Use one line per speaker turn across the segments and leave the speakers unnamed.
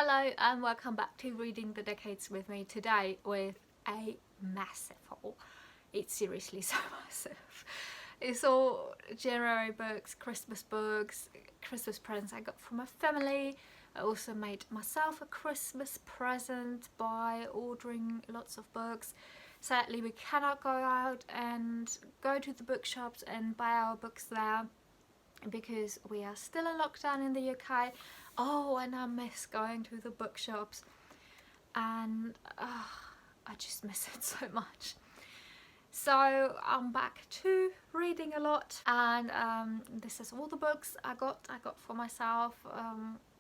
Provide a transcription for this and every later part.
Hello and welcome back to Reading the Decades with me today with a massive haul. It's seriously so massive. It's all January books, Christmas presents I got from my family. I also made myself a Christmas present by ordering lots of books. Sadly we cannot go out and go to the bookshops and buy our books there because we are still in lockdown in the UK. Oh, and I miss going to the bookshops, and I just miss it so much. So I'm back to reading a lot, and this is all the books I got for myself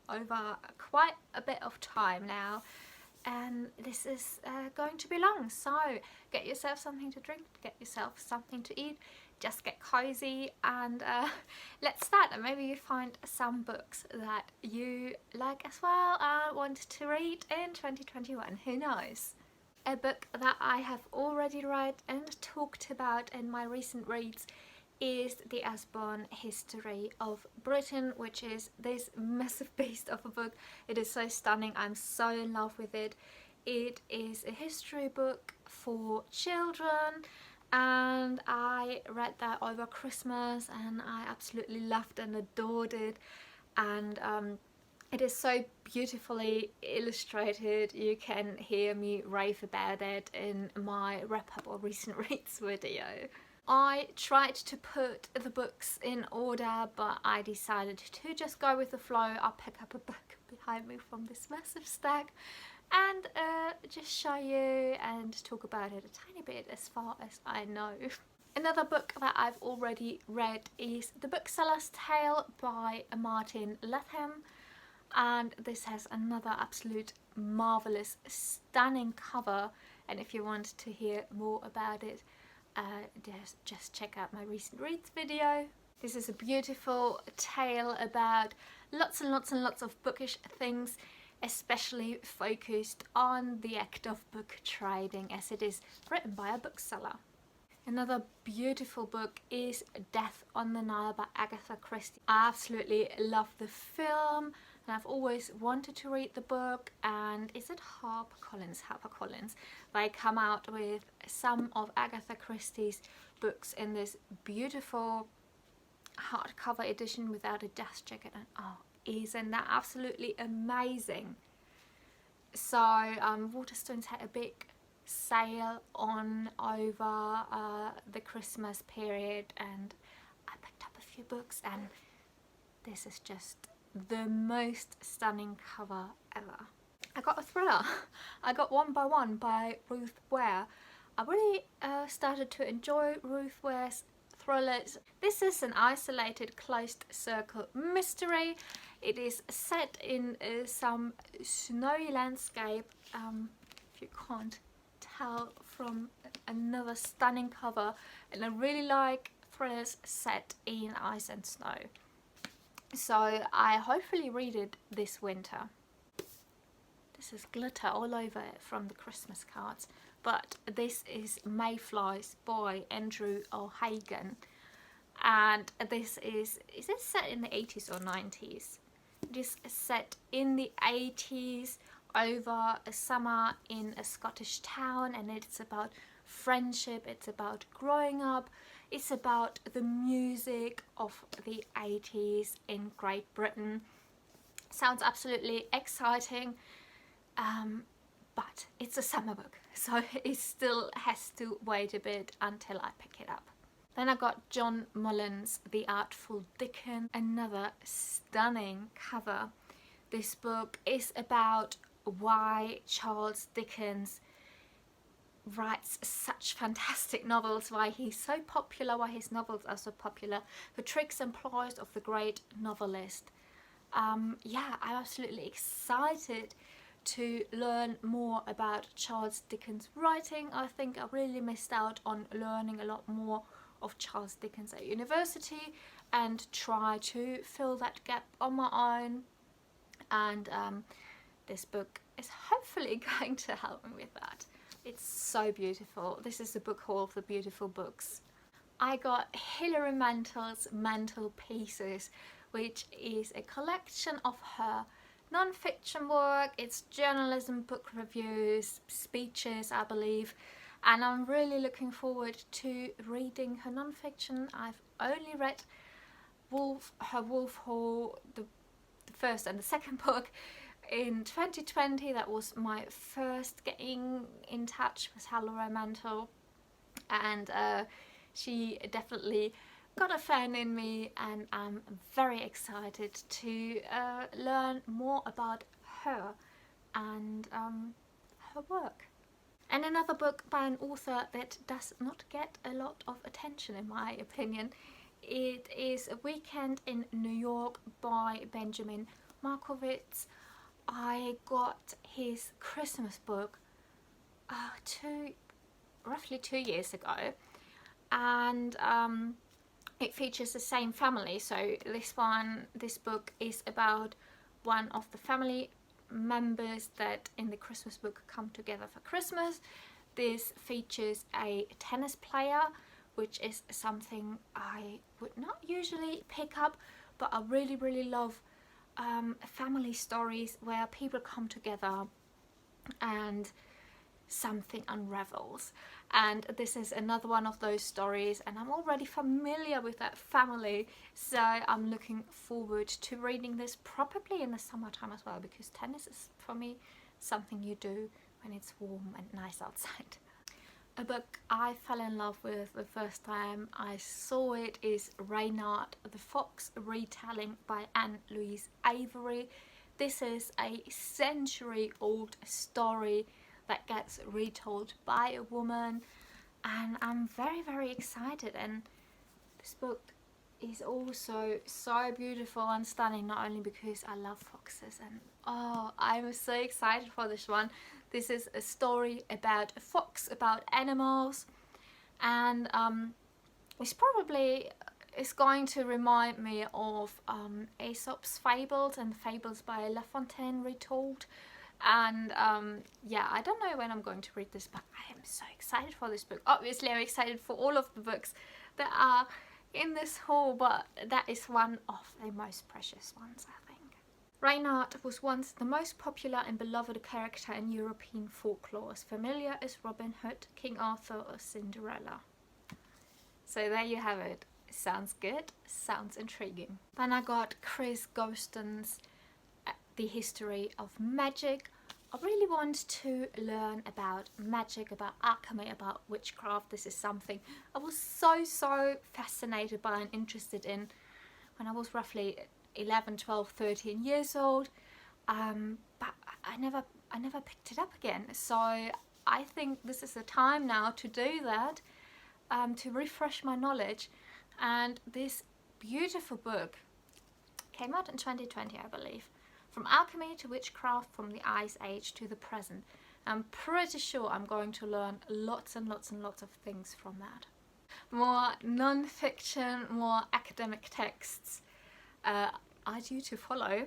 over quite a bit of time now, and this is going to be long, so get yourself something to drink, get yourself something to eat, just get cozy, and let's start. And maybe you find some books that you like as well and want to read in 2021, who knows. A book that I have already read and talked about in my recent reads is The Usborne History of Britain, which is this massive beast of a book. It is so stunning, I'm so in love with it. It is a history book for children, and I read that over Christmas and I absolutely loved and adored it, and it is so beautifully illustrated. You can hear me rave about it in my wrap up or recent reads video. I tried to put the books in order, but I decided to just go with the flow. I'll pick up a book behind me from this massive stack and just show you and talk about it a tiny bit as far as I know. Another book that I've already read is The Bookseller's Tale by Martin Latham, and this has another absolute marvellous, stunning cover, and if you want to hear more about it, just check out my recent reads video. This is a beautiful tale about lots and lots and lots of bookish things, especially focused on the act of book trading, as it is written by a bookseller. Another beautiful book is Death on the Nile by Agatha Christie. I absolutely love the film and I've always wanted to read the book, and is it HarperCollins? They come out with some of Agatha Christie's books in this beautiful hardcover edition without a dust jacket, and oh, isn't that absolutely amazing? So Waterstones had a big sale on over the Christmas period, and I picked up a few books, and this is just the most stunning cover ever. I got a thriller. I got One by One by Ruth Ware. I really started to enjoy Ruth Ware's thrillers. This is an isolated closed circle mystery. It is set in some snowy landscape, if you can't tell from another stunning cover, and I really like thrillers set in ice and snow, so I hopefully read it this winter. This is glitter all over it from the Christmas cards, but this is Mayflies by Andrew O'Hagan, and this is it set in the 80s or 90s? It is set in the 80s over a summer in a Scottish town, and it's about friendship, it's about growing up, it's about the music of the 80s in Great Britain. Sounds absolutely exciting, but it's a summer book, so it still has to wait a bit until I pick it up. Then I got John Mullen's The Artful Dickens, another stunning cover. This book is about why Charles Dickens writes such fantastic novels, why he's so popular, why his novels are so popular, the tricks and ploys of the great novelist. Yeah, I'm absolutely excited to learn more about Charles Dickens' writing. I think I really missed out on learning a lot more of Charles Dickens at university, and try to fill that gap on my own, and this book is hopefully going to help me with that. It's so beautiful. This is the book haul of the beautiful books. I got Hilary Mantel's Mantelpieces, which is a collection of her non-fiction work, it's journalism, book reviews, speeches, I believe, and I'm really looking forward to reading her non-fiction. I've only read her Wolf Hall, the first and the second book, in 2020. That was my first getting in touch with Hello Romantal, and she definitely got a fan in me, and I'm very excited to learn more about her and her work. And another book by an author that does not get a lot of attention in my opinion, it is A Weekend in New York by Benjamin Markovits. I got his Christmas book roughly 2 years ago, and it features the same family. So this book is about one of the family members that in the Christmas book come together for Christmas. This features a tennis player, which is something I would not usually pick up, but I really love family stories where people come together and something unravels, and this is another one of those stories, and I'm already familiar with that family, so I'm looking forward to reading this, probably in the summertime as well, because tennis is for me something you do when it's warm and nice outside. A book I fell in love with the first time I saw it is Reynard the Fox, retelling by Anne Louise Avery. This is a century-old story that gets retold by a woman, and I'm very excited. And this book is also so beautiful and stunning, not only because I love foxes, and oh, I'm so excited for this one. This is a story about a fox, about animals, and it's going to remind me of Aesop's Fables and Fables by La Fontaine retold. And yeah, I don't know when I'm going to read this, but I am so excited for this book. Obviously I'm excited for all of the books that are in this haul, but that is one of the most precious ones, I think. Reynard was once the most popular and beloved character in European folklore, as familiar as Robin Hood, King Arthur or Cinderella. So there you have it. Sounds good, sounds intriguing. Then I got Chris Ghoston's The History of Magic. I really want to learn about magic, about alchemy, about witchcraft. This is something I was so fascinated by and interested in when I was roughly 11, 12, 13 years old, but I never picked it up again. So I think this is the time now to do that, to refresh my knowledge. And this beautiful book came out in 2020, I believe. From alchemy to witchcraft, from the Ice Age to the present. I'm pretty sure I'm going to learn lots and lots of things from that. More non-fiction, more academic texts are due to follow.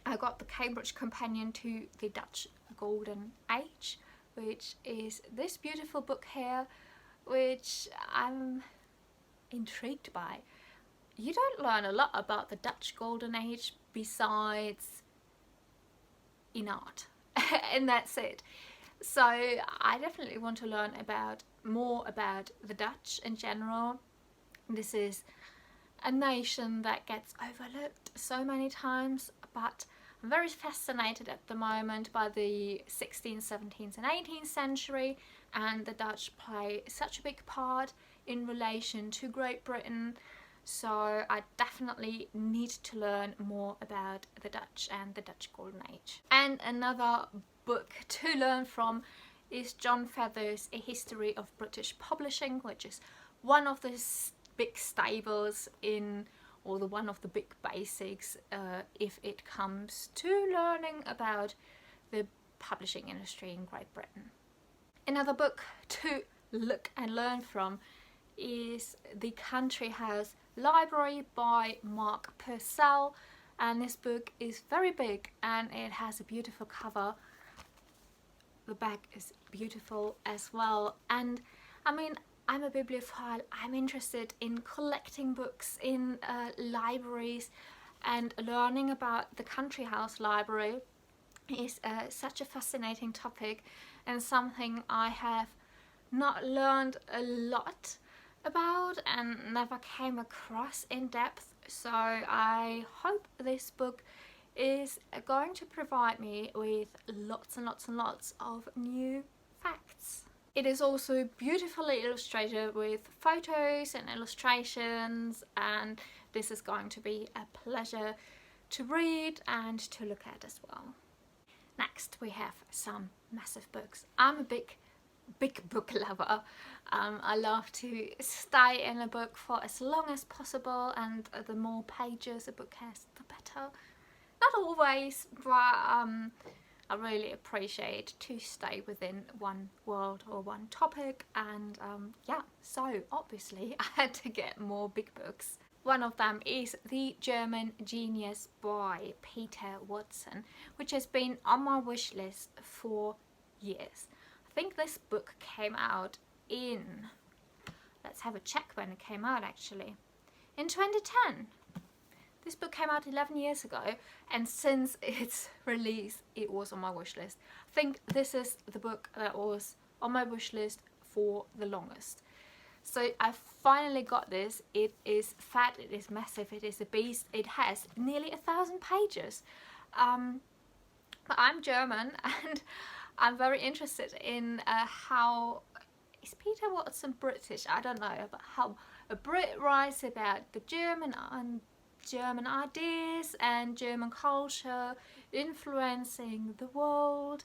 I got the Cambridge Companion to the Dutch Golden Age, which is this beautiful book here, which I'm intrigued by. You don't learn a lot about the Dutch Golden Age besides in art and that's it. So I definitely want to learn more about the Dutch in general. This is a nation that gets overlooked so many times, but I'm very fascinated at the moment by the 16th, 17th and 18th century, and the Dutch play such a big part in relation to Great Britain. So I definitely need to learn more about the Dutch and the Dutch Golden Age. And another book to learn from is John Feather's A History of British Publishing, which is one of the big staples or one of the big basics if it comes to learning about the publishing industry in Great Britain. Another book to look and learn from is The Country House Library by Mark Purcell, and this book is very big and it has a beautiful cover. The back is beautiful as well, and I mean, I'm a bibliophile. I'm interested in collecting books in libraries, and learning about the country house library is such a fascinating topic, and something I have not learned a lot about and never came across in depth. So I hope this book is going to provide me with lots and lots and lots of new facts. It is also beautifully illustrated with photos and illustrations, and this is going to be a pleasure to read and to look at as well. Next we have some massive books. I'm a big book lover. I love to stay in a book for as long as possible, and the more pages a book has, the better. Not always, but I really appreciate to stay within one world or one topic, and yeah, so obviously I had to get more big books. One of them is The German Genius by Peter Watson, which has been on my wish list for years. I think this book came out in, let's have a check when it came out actually, in 2010. This book came out 11 years ago, and since its release it was on my wish list. I think this is the book that was on my wish list for the longest. So I finally got this. It is fat, it is massive, it is a beast. It has nearly 1,000 pages. But I'm German and I'm very interested in how, is Peter Watson British? I don't know, but how a Brit writes about the German ideas and German culture influencing the world.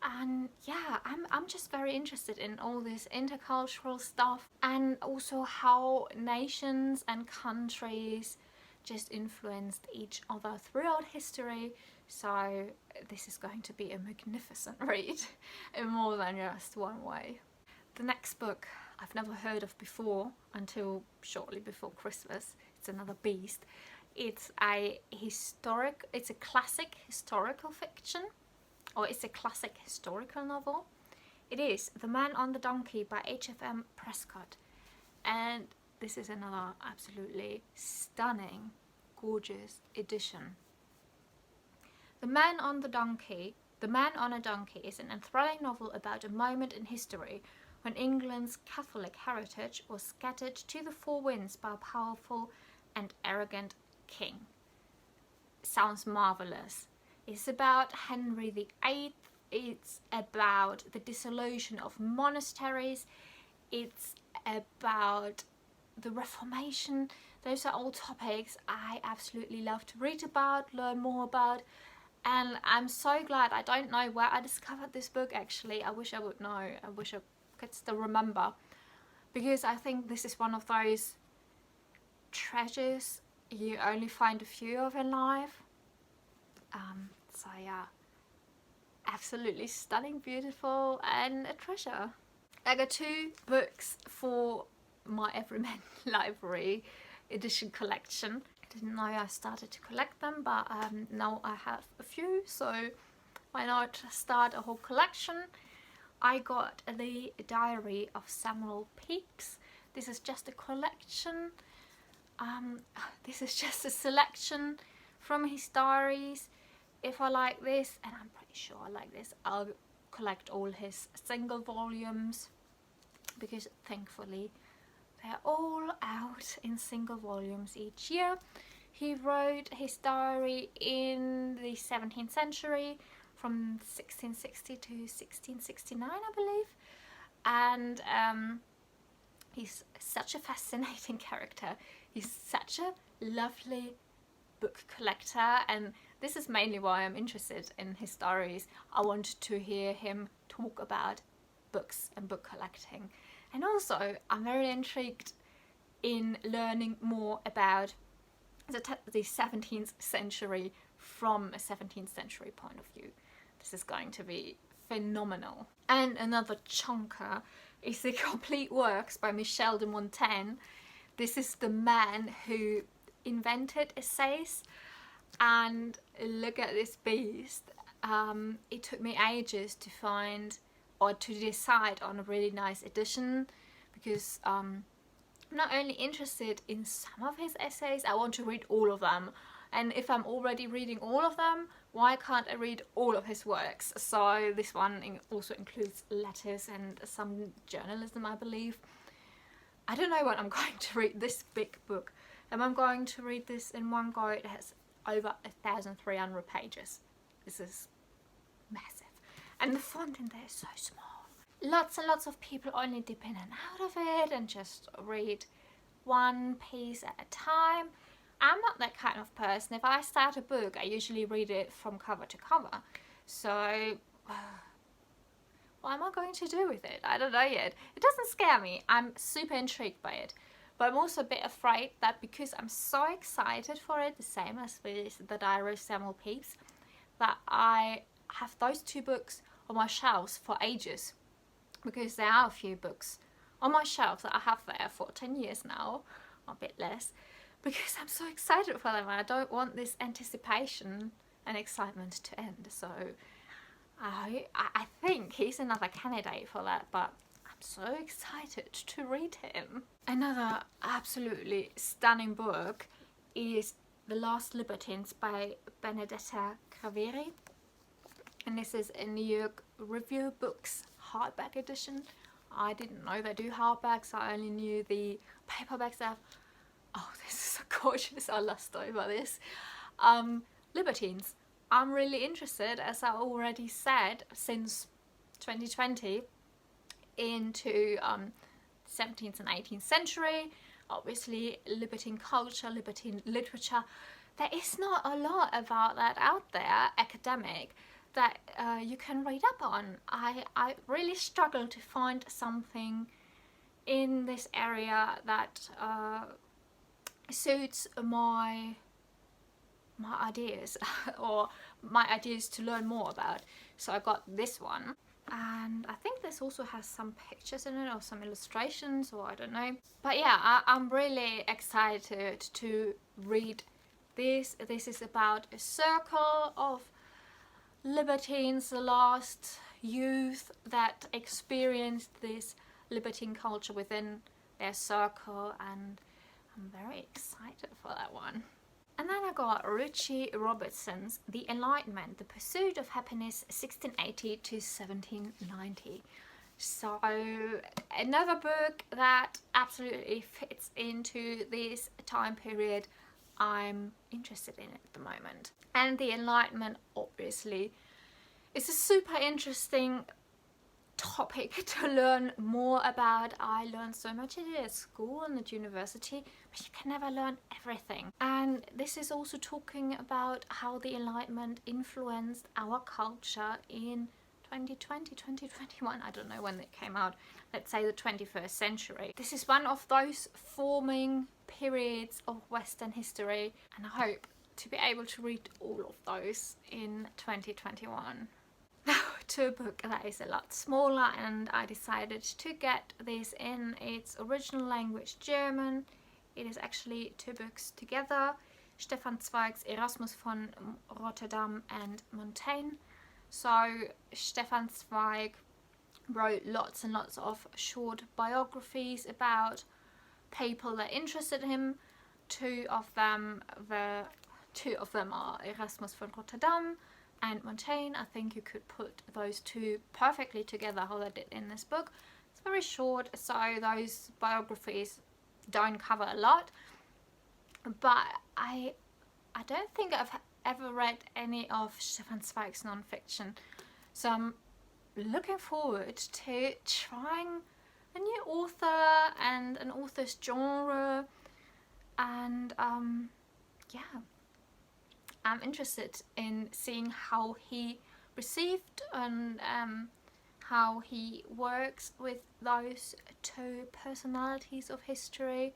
And yeah, I'm just very interested in all this intercultural stuff, and also how nations and countries just influenced each other throughout history. So this is going to be a magnificent read in more than just one way. The next book I've never heard of before until shortly before Christmas. It's another beast. It's a classic historical fiction, or it's a classic historical novel. It is The Man on the Donkey by H.F.M. Prescott, and this is another absolutely stunning, gorgeous edition. The Man on a Donkey is an enthralling novel about a moment in history when England's Catholic heritage was scattered to the four winds by a powerful and arrogant king. Sounds marvellous. It's about Henry VIII, it's about the dissolution of monasteries, it's about the Reformation. Those are all topics I absolutely love to read about, learn more about, and I'm so glad. I don't know where I discovered this book actually. I wish I would know. I wish I could still remember, because I think this is one of those treasures you only find a few of in life. So yeah, absolutely stunning, beautiful, and a treasure. I got 2 books for my Everyman Library edition collection. I didn't know I started to collect them, but now I have a few, so why not start a whole collection. I got The Diary of Samuel Pepys. This is just a collection. This is just a selection from his diaries. If I like this, and I'm pretty sure I like this, I'll collect all his single volumes, because thankfully they're all out in single volumes each year. He wrote his diary in the 17th century, from 1660 to 1669, I believe, and he's such a fascinating character. He's such a lovely book collector, and this is mainly why I'm interested in his diaries. I wanted to hear him talk about books and book collecting, and also I'm very intrigued in learning more about the 17th century from a 17th century point of view. This is going to be phenomenal. And another chunker is The Complete Works by Michel de Montaigne. This is the man who invented essays, and look at this beast. It took me ages to find or to decide on a really nice edition, because I'm not only interested in some of his essays, I want to read all of them. and if I'm already reading all of them, why can't I read all of his works? So this one also includes letters and some journalism, I believe. I don't know what I'm going to read, this big book. And I'm going to read this in one go. It has over 1,300 pages. This is massive. And the font in there is so small. Lots and lots of people only dip in and out of it and just read one piece at a time. I'm not that kind of person. If I start a book, I usually read it from cover to cover. So what am I going to do with it? I don't know yet. It doesn't scare me. I'm super intrigued by it. But I'm also a bit afraid that because I'm so excited for it, the same as with The Diary of Samuel Pepys, that I have those two books on my shelves for ages. Because there are a few books on my shelf that I have there for 10 years now, or a bit less, because I'm so excited for them and I don't want this anticipation and excitement to end. So I think he's another candidate for that, but I'm so excited to read him. Another absolutely stunning book is The Last Libertines by Benedetta Craveri, and this is a New York Review Books hardback edition. I didn't know they do hardbacks. I only knew the paperbacks they have. Oh, this is so gorgeous. I lust over this. Libertines. I'm really interested, as I already said, since 2020 into 17th and 18th century. Obviously, libertine culture, libertine literature. There is not a lot about that out there, academic, that you can read up on. I really struggle to find something in this area that suits my ideas or my ideas to learn more about. So I got this one, and I think this also has some pictures in it or some illustrations, or I don't know. But yeah, I'm really excited to read this. This is about a circle of libertines, the last youth that experienced this libertine culture within their circle, and I'm very excited for that one. And then I got Richie Robertson's The Enlightenment, The Pursuit of Happiness, 1680 to 1790. So another book that absolutely fits into this time period I'm interested in at the moment. And the Enlightenment, obviously, is a super interesting topic to learn more about. I learned so much in it at school and at university, but you can never learn everything. And this is also talking about how the Enlightenment influenced our culture in 2020, 2021, I don't know when it came out, let's say the 21st century. This is one of those forming periods of Western history, and I hope to be able to read all of those in 2021. Now to a book that is a lot smaller, and I decided to get this in its original language, German. It is actually two books together, Stefan Zweig's Erasmus von Rotterdam and Montaigne. So Stefan Zweig wrote lots and lots of short biographies about people that interested him. Two of them are Erasmus von Rotterdam and Montaigne. I think you could put those two perfectly together, how they did in this book. It's very short, so those biographies don't cover a lot, but I don't think I've ever read any of Stefan Zweig's non-fiction, so I'm looking forward to trying a new author and an author's genre, and yeah, I'm interested in seeing how he received and how he works with those two personalities of history.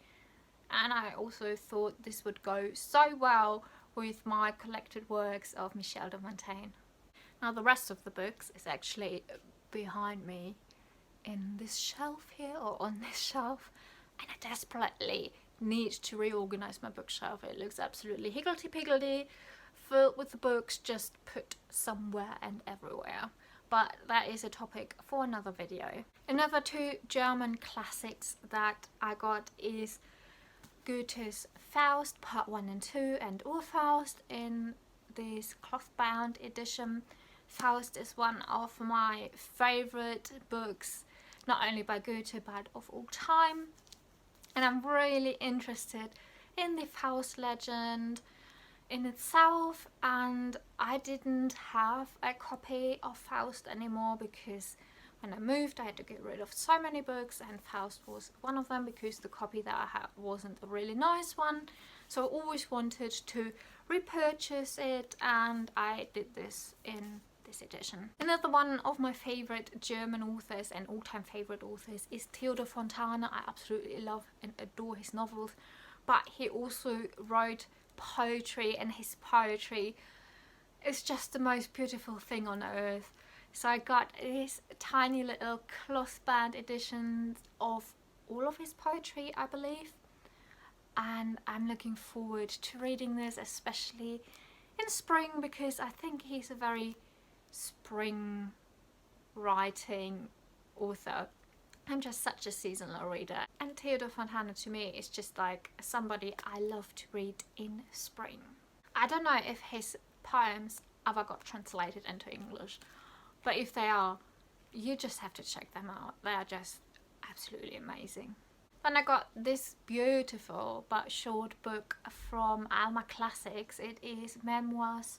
And I also thought this would go so well with my collected works of Michel de Montaigne. Now the rest of the books is actually behind me in this shelf here, or on this shelf, and I desperately need to reorganize my bookshelf. It looks absolutely higgledy-piggledy, filled with the books just put somewhere and everywhere. But that is a topic for another video. Another two German classics that I got is Goethe's Faust Part 1 and 2 and Urfaust in this cloth-bound edition. Faust is one of my favourite books, not only by Goethe but of all time, and I'm really interested in the Faust legend in itself. And I didn't have a copy of Faust anymore because when I moved I had to get rid of so many books, and Faust was one of them because the copy that I had wasn't a really nice one. So I always wanted to repurchase it, and I did this in this edition. Another one of my favourite German authors and all-time favourite authors is Theodor Fontane. I absolutely love and adore his novels, but he also wrote poetry, and his poetry is just the most beautiful thing on earth. So I got this tiny little cloth-bound edition of all of his poetry, I believe, and I'm looking forward to reading this, especially in spring, because I think he's a very spring writing author. I'm just such a seasonal reader, and Theodor Fontane to me is just like somebody I love to read in spring. I don't know if his poems ever got translated into English, but if they are, you just have to check them out. They are just absolutely amazing. Then I got this beautiful but short book from Alma Classics. It is Memories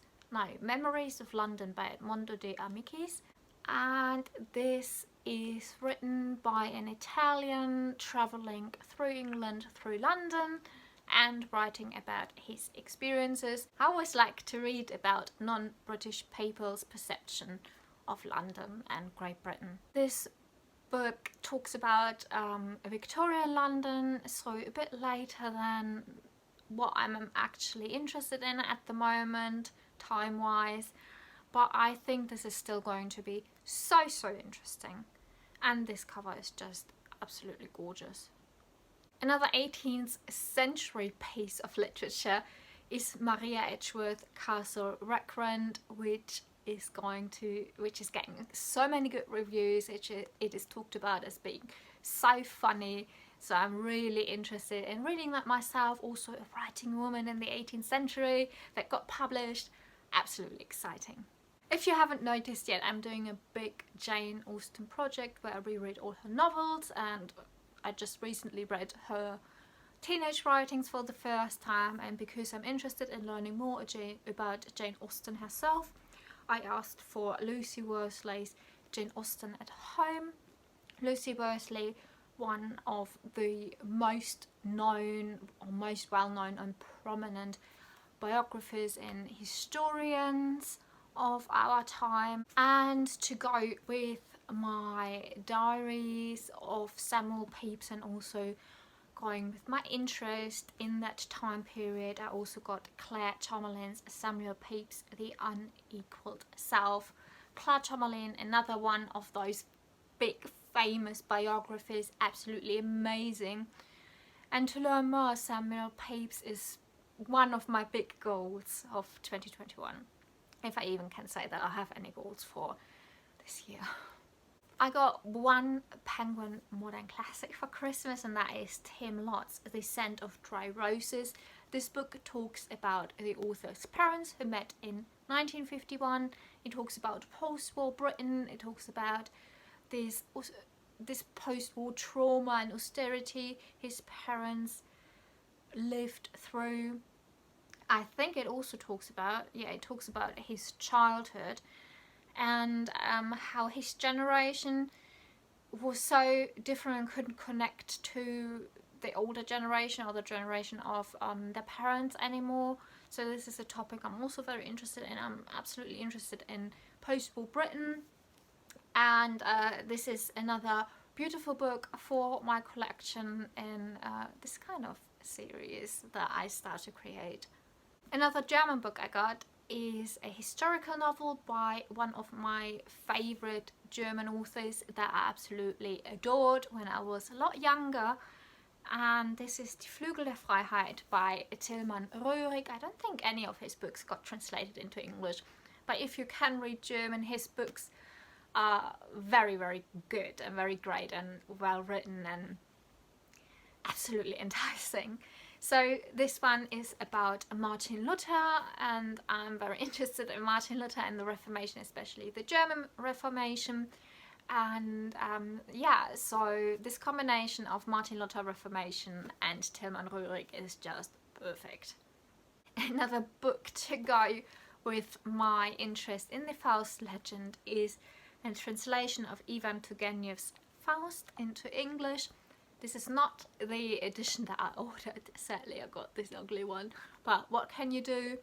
of London by Edmondo de Amicis, and this is written by an Italian travelling through England, through London, and writing about his experiences. I always like to read about non-British people's perception of London and Great Britain. This book talks about Victorian London, so a bit later than what I'm actually interested in at the moment, time-wise, but I think this is still going to be so interesting, and this cover is just absolutely gorgeous. Another 18th century piece of literature is Maria Edgeworth Castle Rackrent, which is getting so many good reviews. It is talked about as being so funny, so I'm really interested in reading that myself. Also a writing woman in the 18th century that got published. Absolutely exciting. If you haven't noticed yet, I'm doing a big Jane Austen project where I reread all her novels, and I just recently read her teenage writings for the first time, and because I'm interested in learning more about Jane Austen herself, I asked for Lucy Worsley's Jane Austen at Home. Lucy Worsley, one of the most known or most well-known and prominent biographers and historians of our time, and to go with my diaries of Samuel Pepys and also going with my interest in that time period, I also got Claire Tomalin's Samuel Pepys, The Unequalled Self. Claire Tomalin, another one of those big famous biographers, absolutely amazing. And to learn more, Samuel Pepys is one of my big goals of 2021, if I even can say that I have any goals for this year. I got one Penguin modern classic for Christmas, and that is Tim Lott's The Scent of Dry Roses. This book talks about the author's parents who met in 1951. It talks about post-war Britain. It talks about this post-war trauma and austerity his parents lived through. I think it also talks about, it talks about his childhood, and how his generation was so different and couldn't connect to the older generation or the generation of their parents anymore. So this is a topic I'm also very interested in. I'm absolutely interested in post-war Britain, and this is another beautiful book for my collection in this kind of series that I start to create. Another German book I got is a historical novel by one of my favorite German authors that I absolutely adored when I was a lot younger, and this is Die Flügel der Freiheit by Tilman Röhrig. I don't think any of his books got translated into English, but if you can read German, his books are very good and very great and well written and absolutely enticing. So this one is about Martin Luther, and I'm very interested in Martin Luther and the Reformation, especially the German Reformation. And yeah, so this combination of Martin Luther Reformation and Tilman Rührig is just perfect. Another book to go with my interest in the Faust legend is a translation of Ivan Turgenev's Faust into English. This is not the edition that I ordered, sadly I got this ugly one, but what can you do?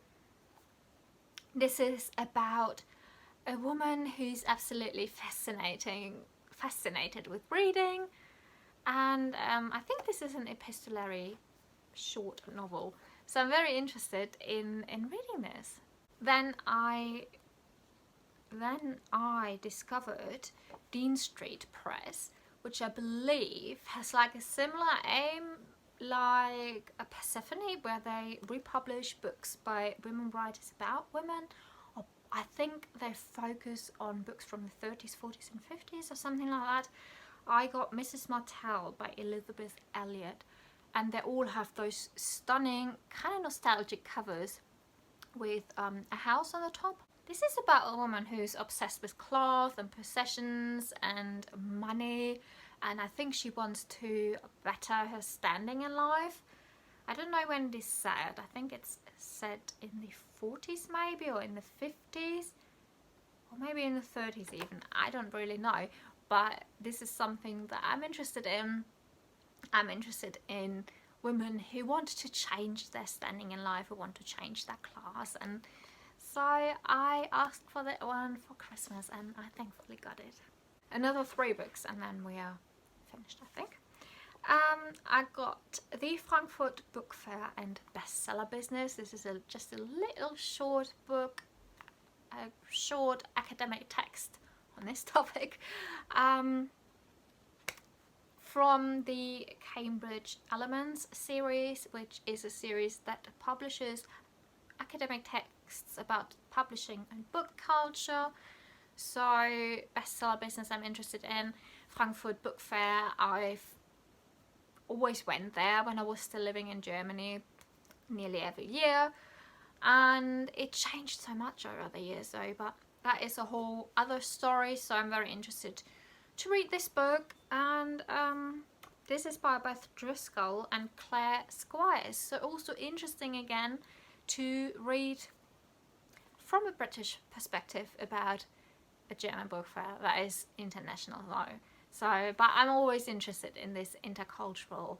This is about a woman who's absolutely fascinated with reading, and I think this is an epistolary short novel, so I'm very interested in reading this. Then I discovered Dean Street Press, which I believe has like a similar aim like a Persephone, where they republish books by women writers about women. Or I think they focus on books from the 30s, 40s and 50s or something like that. I got Mrs. Martell by Elizabeth Elliot, and they all have those stunning kind of nostalgic covers with a house on the top. This is about a woman who's obsessed with cloth and possessions and money, and I think she wants to better her standing in life. I don't know when it is set. I think it's set in the 40s maybe, or in the 50s, or maybe in the 30s even. I don't really know, but this is something that I'm interested in. I'm interested in women who want to change their standing in life, who want to change their class, and so I asked for that one for Christmas and I thankfully got it. Another 3 books and then we are finished, I think. I got the Frankfurt Book Fair and Bestseller Business. This is just a little short book, a short academic text on this topic. From the Cambridge Elements series, which is a series that publishes academic texts about publishing and book culture. So Bestseller Business I'm interested in. Frankfurt Book Fair, I've always went there when I was still living in Germany nearly every year, and it changed so much over the years though, but that is a whole other story. So I'm very interested to read this book, and this is by Beth Driscoll and Claire Squires, so also interesting again to read from a British perspective about a German book fair that is international though. So, but I'm always interested in this intercultural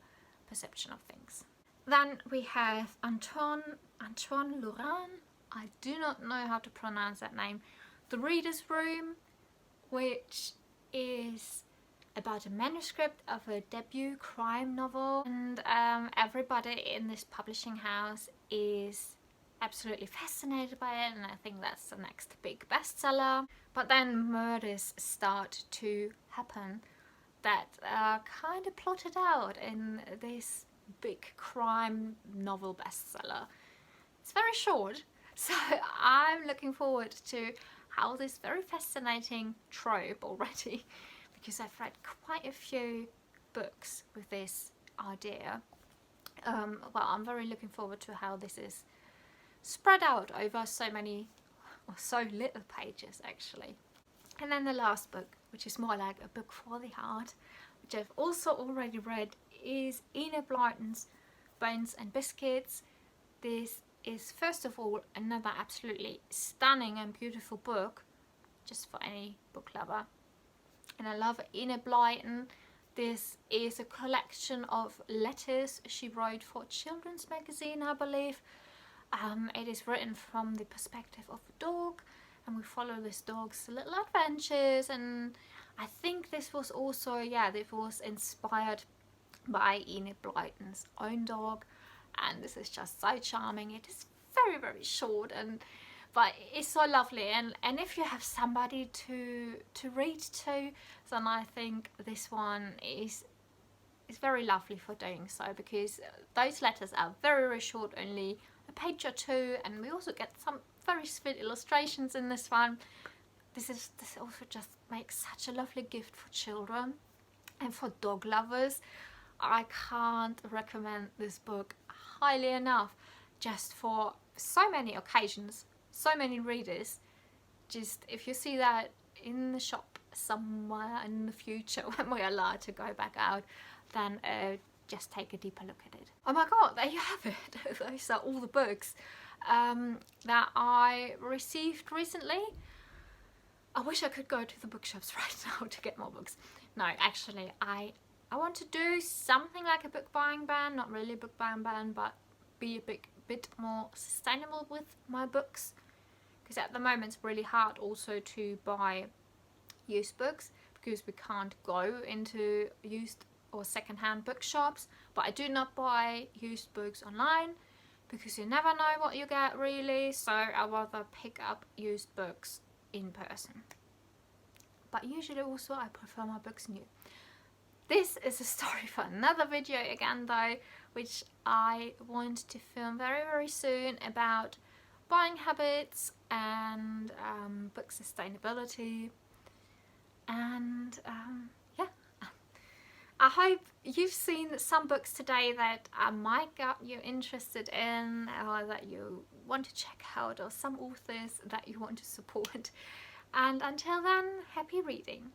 perception of things. Then we have Antoine Laurent, I do not know how to pronounce that name, The Reader's Room, which is about a manuscript of a debut crime novel, and everybody in this publishing house is absolutely fascinated by it, and I think that's the next big bestseller. But then murders start to happen that are kind of plotted out in this big crime novel bestseller. It's very short, so I'm looking forward to how this very fascinating trope already, because I've read quite a few books with this idea. Well, I'm very looking forward to how this is spread out over so many, or so little pages actually. And then the last book, which is more like a book for the heart, which I've also already read, is Enid Blyton's Bones and Biscuits. This is first of all another absolutely stunning and beautiful book, just for any book lover. And I love Enid Blyton. This is a collection of letters she wrote for a children's magazine, I believe. It is written from the perspective of a dog, and we follow this dog's little adventures, and I think this was also, it was inspired by Enid Blyton's own dog, and this is just so charming. It is very, very short, but it's so lovely, and if you have somebody to read to, then I think this one is very lovely for doing so, because those letters are very, very short, only a page or 2, and we also get some very sweet illustrations in this one. This also just makes such a lovely gift for children and for dog lovers. I can't recommend this book highly enough, just for so many occasions, so many readers. Just if you see that in the shop somewhere in the future when we're allowed to go back out, then just take a deeper look at it. Oh my god, there you have it. Those are all the books that I received recently. I wish I could go to the bookshops right now to get more books. No, actually, I want to do something like a book buying ban, not really a book buying ban, but be a bit more sustainable with my books. Because at the moment it's really hard also to buy used books because we can't go into used or second-hand bookshops. But I do not buy used books online because you never know what you get really, so I rather pick up used books in person. But usually also I prefer my books new. This is a story for another video again though, which I want to film very soon, about buying habits and book sustainability. And yeah, I hope you've seen some books today that might get you interested in, or that you want to check out, or some authors that you want to support. And until then, happy reading.